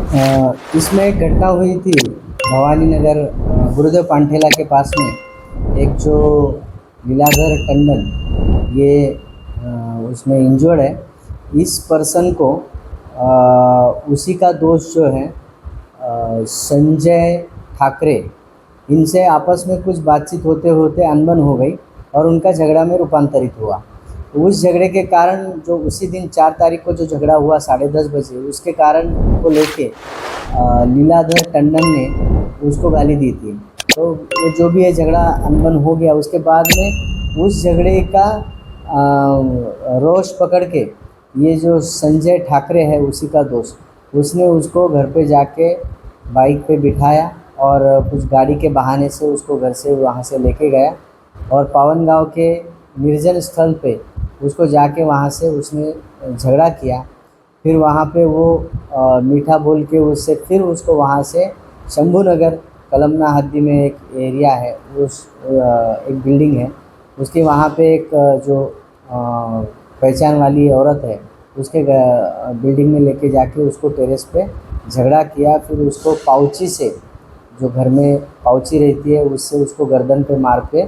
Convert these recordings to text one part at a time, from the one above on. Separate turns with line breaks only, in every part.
इसमें एक घटना हुई थी भवानी नगर गुरुदेव पांठेला के पास में। एक जो लीलाधर टंडन ये उसमें इंजर्ड है। इस पर्सन को उसी का दोस्त जो है संजय ठाकरे, इनसे आपस में कुछ बातचीत होते होते अनबन हो गई और उनका झगड़ा में रूपांतरित हुआ। तो उस झगड़े के कारण जो उसी दिन 4 तारीख को जो झगड़ा हुआ 10:30 बजे, उसके कारण को लेके लीलाधर टंडन ने उसको गाली दी थी। तो वो जो भी है झगड़ा अनबन हो गया। उसके बाद में उस झगड़े का रोष पकड़ के ये जो संजय ठाकरे है उसी का दोस्त, उसने उसको घर पे जाके बाइक पे बिठाया और कुछ गाड़ी के बहाने से उसको घर से वहाँ से लेके गया और पावन गाँव के निर्जन स्थल पे उसको जाके वहाँ से उसने झगड़ा किया। फिर वहाँ पे वो मीठा बोल के उससे फिर उसको वहाँ से शंभू नगर कलमना हद्दी में एक एरिया है, उस एक बिल्डिंग है उसके वहाँ पे एक जो पहचान वाली औरत है उसके बिल्डिंग में लेके जाके उसको टेरेस पे झगड़ा किया। फिर उसको पाउची से, जो घर में पाउची रहती है उससे उसको गर्दन पे मार के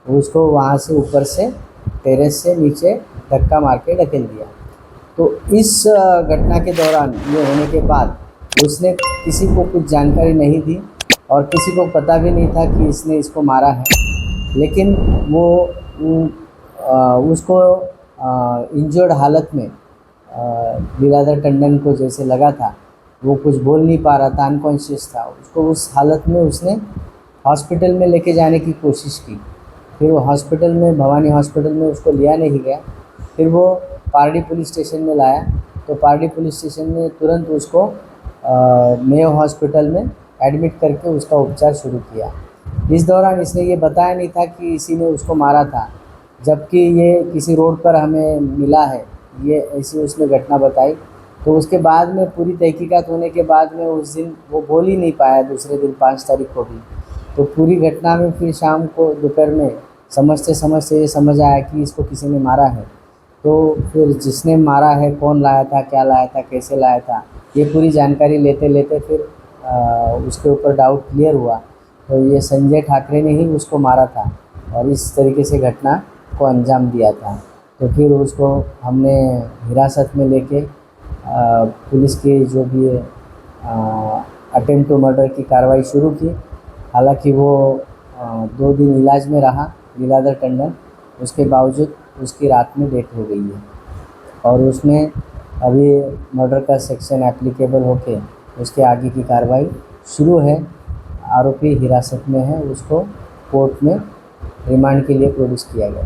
उसको वहाँ से ऊपर से टेरेस से नीचे धक्का मार के ढकेल दिया। तो इस घटना के दौरान ये होने के बाद उसने किसी को कुछ जानकारी नहीं दी और किसी को पता भी नहीं था कि इसने इसको मारा है। लेकिन वो उसको इंजर्ड हालत में लीलाधर टंडन को जैसे लगा था, वो कुछ बोल नहीं पा रहा था, अनकॉन्शियस था। उसको उस हालत में उसने हॉस्पिटल में लेके जाने की कोशिश की। फिर वो हॉस्पिटल में, भवानी हॉस्पिटल में उसको लिया नहीं गया। फिर वो पारडी पुलिस स्टेशन में लाया तो पारडी पुलिस स्टेशन ने तुरंत उसको मेयो हॉस्पिटल में एडमिट करके उसका उपचार शुरू किया। इस दौरान इसने ये बताया नहीं था कि इसी ने उसको मारा था, जबकि ये किसी रोड पर हमें मिला है, ये ऐसी उसने घटना बताई। तो उसके बाद में पूरी तहकीकात होने के बाद में उस दिन वो बोल ही नहीं पाया, दूसरे दिन 5 तारीख को भी। तो पूरी घटना में फिर शाम को दोपहर में समझते समझते ये समझ आया कि इसको किसी ने मारा है। तो फिर जिसने मारा है, कौन लाया था, क्या लाया था, कैसे लाया था, ये पूरी जानकारी लेते लेते फिर उसके ऊपर डाउट क्लियर हुआ। तो ये संजय ठाकरे ने ही उसको मारा था और इस तरीके से घटना को अंजाम दिया था। तो फिर उसको हमने हिरासत में लेके पुलिस की जो भी अटेम्प्ट टू मर्डर की कार्रवाई शुरू की। हालांकि वो 2 दिन इलाज में रहा लीलाधर टंडन, उसके बावजूद उसकी रात में डेथ हो गई है और उसमें अभी मर्डर का सेक्शन एप्लीकेबल होके उसके आगे की कार्रवाई शुरू है। आरोपी हिरासत में है, उसको कोर्ट में रिमांड के लिए प्रोड्यूस किया गया।